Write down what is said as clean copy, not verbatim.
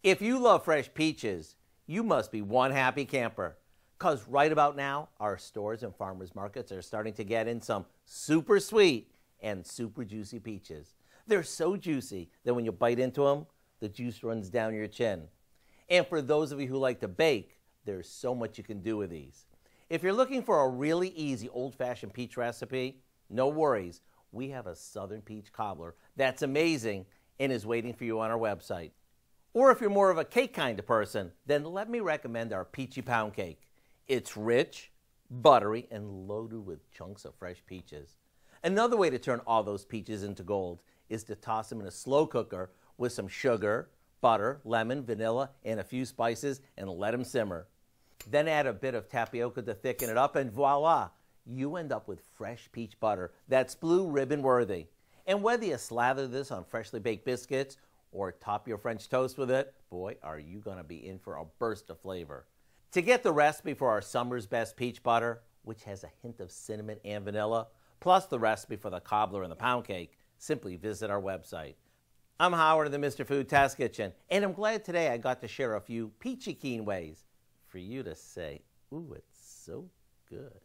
If you love fresh peaches, you must be one happy camper. Because right about now, our stores and farmers markets are starting to get in some super sweet and super juicy peaches. They're so juicy that when you bite into them, the juice runs down your chin. And for those of you who like to bake, there's so much you can do with these. If you're looking for a really easy old-fashioned peach recipe, no worries. We have a Southern peach cobbler that's amazing and is waiting for you on our website. Or if you're more of a cake kind of person, then let me recommend our Peachy Pound Cake. It's rich, buttery, and loaded with chunks of fresh peaches. Another way to turn all those peaches into gold is to toss them in a slow cooker with some sugar, butter, lemon, vanilla, and a few spices and let them simmer. Then add a bit of tapioca to thicken it up and voila, you end up with fresh peach butter that's blue ribbon worthy. And whether you slather this on freshly baked biscuits or top your French toast with it, boy, are you going to be in for a burst of flavor. To get the recipe for our summer's best peach butter, which has a hint of cinnamon and vanilla, plus the recipe for the cobbler and the pound cake, simply visit our website. I'm Howard of the Mr. Food Test Kitchen, and I'm glad today I got to share a few peachy keen ways for you to say, ooh, it's so good.